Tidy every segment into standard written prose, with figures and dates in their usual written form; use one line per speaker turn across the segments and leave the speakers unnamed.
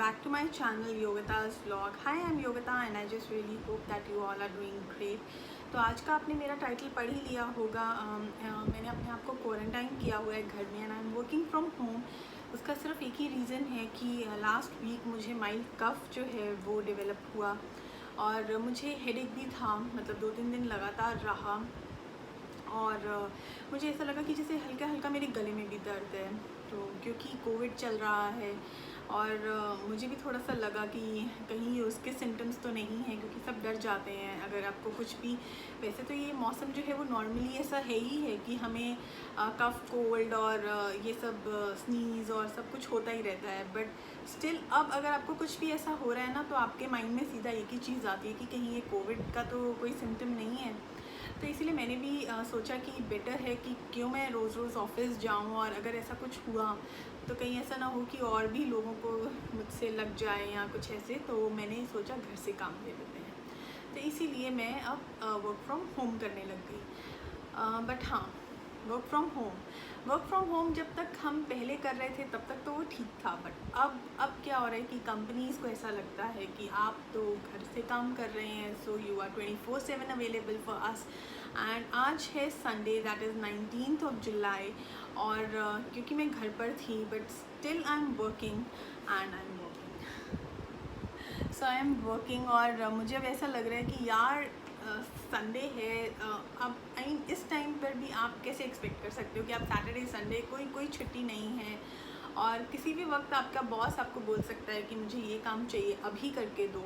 back to my channel Yogata's vlog. Hi, I'm Yogata and I just really hope that you all are doing great. तो आज का आपने मेरा title पढ़ ही लिया होगा। मैंने अपने आप को क्वारंटाइन किया हुआ है घर में and I am working from home. उसका सिर्फ एक ही रीज़न है कि लास्ट वीक मुझे माइल्ड कफ जो है वो डेवलप हुआ और मुझे हेडेक भी था, मतलब 2-3 दिन लगातार रहा और मुझे ऐसा लगा कि जैसे हल्का हल्का मेरे गले में भी दर्द है। तो क्योंकि कोविड चल रहा है और मुझे भी थोड़ा सा लगा कि कहीं उसके सिम्टम्स तो नहीं है, क्योंकि सब डर जाते हैं अगर आपको कुछ भी। वैसे तो ये मौसम जो है वो नॉर्मली ऐसा है ही है कि हमें कफ कोल्ड और ये सब स्नीज़ और सब कुछ होता ही रहता है, बट स्टिल अब अगर आपको कुछ भी ऐसा हो रहा है ना तो आपके माइंड में सीधा एक ही चीज़ आती है कि कहीं ये कोविड का तो कोई सिम्टम नहीं है। तो इसीलिए मैंने भी सोचा कि बेटर है कि क्यों मैं रोज़ रोज़ ऑफिस जाऊं और अगर ऐसा कुछ हुआ तो कहीं ऐसा ना हो कि और भी लोगों को मुझसे लग जाए या कुछ ऐसे। तो मैंने सोचा घर से काम ले लेते हैं, तो इसीलिए मैं अब वर्क फ्रॉम होम करने लग गई। बट हाँ, वर्क फ्रॉम होम जब तक हम पहले कर रहे थे तब तक तो वो ठीक था, बट अब क्या हो रहा है कि कंपनीज़ को ऐसा लगता है कि आप तो घर से काम कर रहे हैं, so you are 24/7 available for us. And आज है Sunday, that is 19th of July, और क्योंकि मैं घर पर थी but still I am working I am working और मुझे अब ऐसा लग रहा है कि यार संडे है। अब इस टाइम पर भी आप कैसे एक्सपेक्ट कर सकते हो कि आप सैटरडे संडे कोई छुट्टी नहीं है और किसी भी वक्त आपका बॉस आपको बोल सकता है कि मुझे ये काम चाहिए अभी करके दो।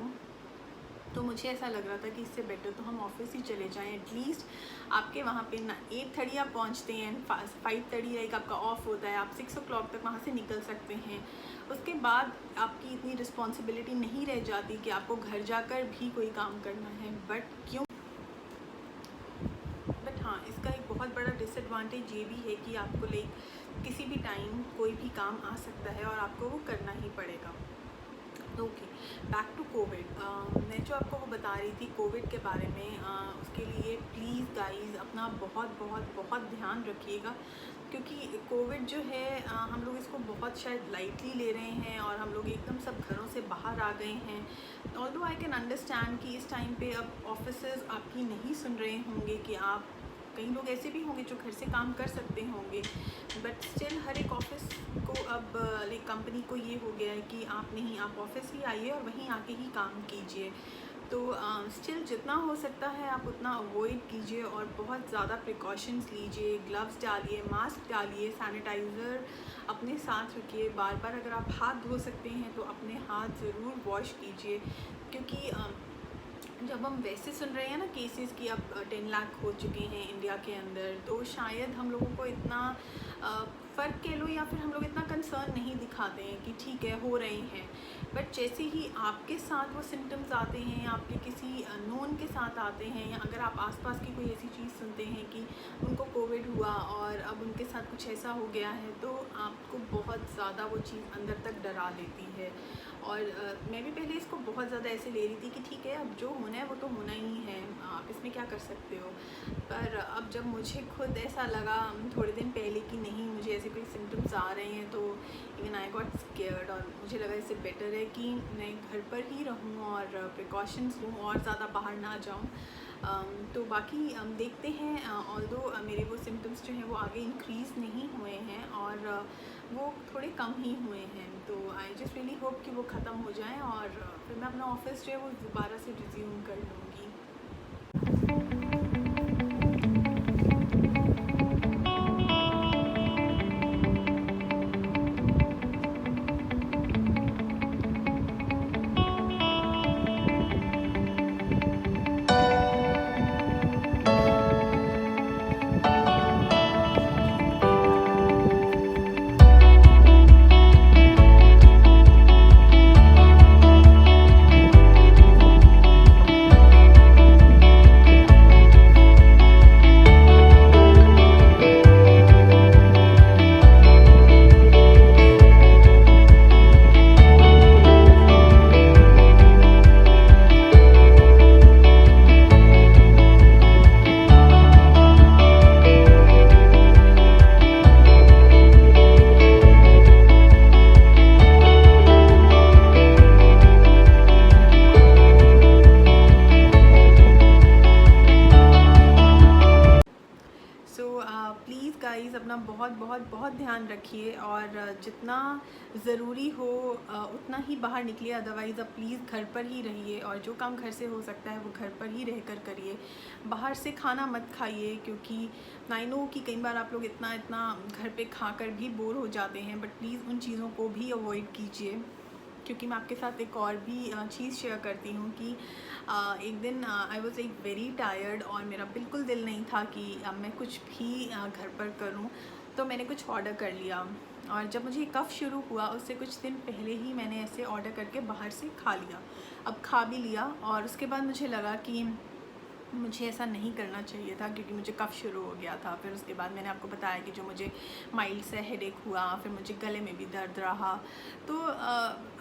तो मुझे ऐसा लग रहा था कि इससे बेटर तो हम ऑफिस ही चले जाएं। एटलीस्ट आपके वहाँ पे ना 8:30 आप पहुँचते हैं, 5:30 लाइक आपका ऑफ होता है, आप 6 o'clock तक वहाँ से निकल सकते हैं। उसके बाद आपकी इतनी रिस्पॉन्सिबिलिटी नहीं रह जाती कि आपको घर जाकर भी कोई काम करना है। बट हाँ, इसका एक बहुत बड़ा डिसएडवांटेज ये भी है कि आपको लाइक किसी भी टाइम कोई भी काम आ सकता है और आपको वो करना ही पड़ेगा। Okay, back to covid. मैं जो आपको वो बता रही थी कोविड के बारे में, उसके लिए प्लीज़ गाइस अपना बहुत ध्यान रखिएगा, क्योंकि कोविड जो है हम लोग इसको बहुत शायद लाइटली ले रहे हैं और हम लोग एकदम सब घरों से बाहर आ गए हैं। ऑल्दो आई कैन अंडरस्टैंड कि इस टाइम पे अब ऑफिसेज आपकी नहीं सुन रहे होंगे कि आप, कई लोग ऐसे भी होंगे जो घर से काम कर सकते होंगे, बट स्टिल हर एक ऑफिस को अब लाइक कंपनी को ये हो गया है कि आप नहीं, आप ऑफिस ही आइए और वहीं आके ही काम कीजिए। तो स्टिल जितना हो सकता है आप उतना अवॉइड कीजिए और बहुत ज़्यादा प्रिकॉशंस लीजिए, ग्लव्स डालिए, मास्क डालिए, सैनिटाइज़र अपने साथ रखिए। बार बार अगर आप हाथ धो सकते हैं तो अपने हाथ ज़रूर वॉश कीजिए, क्योंकि जब हम वैसे सुन रहे हैं ना केसेस कि अब 10 लाख हो चुके हैं इंडिया के अंदर, तो शायद हम लोगों को इतना फ़र्क कह लो या फिर हम लोग इतना कंसर्न नहीं दिखाते हैं कि ठीक है हो रहे हैं। बट जैसे ही आपके साथ वो सिम्टम्स आते हैं या आपके किसी नोन के साथ आते हैं, या अगर आप आसपास की कोई ऐसी चीज़ सुनते हैं कि उनको कोविड हुआ और अब उनके साथ कुछ ऐसा हो गया है, तो आपको बहुत ज़्यादा वो चीज़ अंदर तक डरा लेती है। और मैं भी पहले इसको बहुत ज़्यादा ऐसे ले रही थी कि ठीक है अब जो होना है वो तो होना ही है, आप इसमें क्या कर सकते हो। पर अब जब मुझे खुद ऐसा लगा थोड़े दिन पहले कि नहीं मुझे ऐसे कोई सिम्टम्स आ रहे हैं, तो इवन आई गॉट स्केयर्ड और मुझे लगा इससे बेटर है कि मैं घर पर ही रहूँ और प्रिकॉशंस लूँ और ज़्यादा बाहर ना जाऊँ। तो बाकी देखते हैं। ऑल्दो मेरे वो सिम्टम्स जो हैं वो आगे इंक्रीज़ नहीं हुए हैं और वो थोड़े कम ही हुए हैं, तो आई जस्ट रियली होप कि वो ख़त्म हो जाएं और फिर मैं अपना ऑफिस जो है वो दोबारा से रिज्यूम कर लूँगी। गाइस अपना बहुत बहुत बहुत ध्यान रखिए, और जितना ज़रूरी हो उतना ही बाहर निकलिए, अदरवाइज़ आप प्लीज़ घर पर ही रहिए, और जो काम घर से हो सकता है वो घर पर ही रहकर करिए। बाहर से खाना मत खाइए, क्योंकि आई नो कि कई बार आप लोग इतना इतना घर पे खाकर भी बोर हो जाते हैं, बट प्लीज़ उन चीज़ों को भी अवॉइड कीजिए। क्योंकि मैं आपके साथ एक और भी चीज़ शेयर करती हूँ कि एक दिन I was like very tired, और मेरा बिल्कुल दिल नहीं था कि मैं कुछ भी घर पर करूँ, तो मैंने कुछ ऑर्डर कर लिया। और जब मुझे कफ़ शुरू हुआ उससे कुछ दिन पहले ही मैंने ऐसे ऑर्डर करके बाहर से खा लिया। अब खा भी लिया, और उसके बाद मुझे लगा कि मुझे ऐसा नहीं करना चाहिए था, क्योंकि मुझे कफ़ शुरू हो गया था। फिर उसके बाद मैंने आपको बताया कि जो मुझे माइल्ड से हेडेक हुआ, फिर मुझे गले में भी दर्द रहा। तो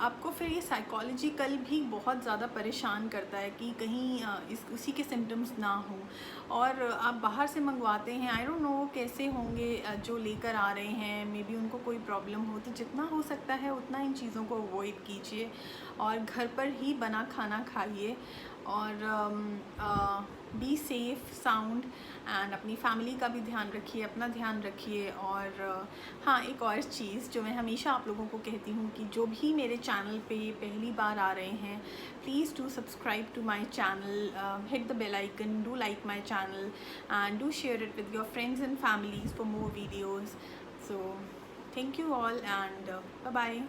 आपको फिर ये साइकोलॉजिकल भी बहुत ज़्यादा परेशान करता है कि कहीं उसी के सिम्टम्स ना हो, और आप बाहर से मंगवाते हैं। आई डोंट नो कैसे होंगे जो लेकर आ रहे हैं, मे बी उनको कोई प्रॉब्लम हो। तो जितना हो सकता है उतना इन चीज़ों को अवॉइड कीजिए, और घर पर ही बना खाना खाइए, और बी सेफ़ साउंड, एंड अपनी फैमिली का भी ध्यान रखिए, अपना ध्यान रखिए। और हाँ, एक और चीज़ जो मैं हमेशा आप लोगों को कहती हूँ कि जो भी मेरे चैनल पे पहली बार आ रहे हैं, please do subscribe to my channel, hit the bell icon, do like my channel, and do share it with your friends and families for more videos. So thank you all, and bye bye.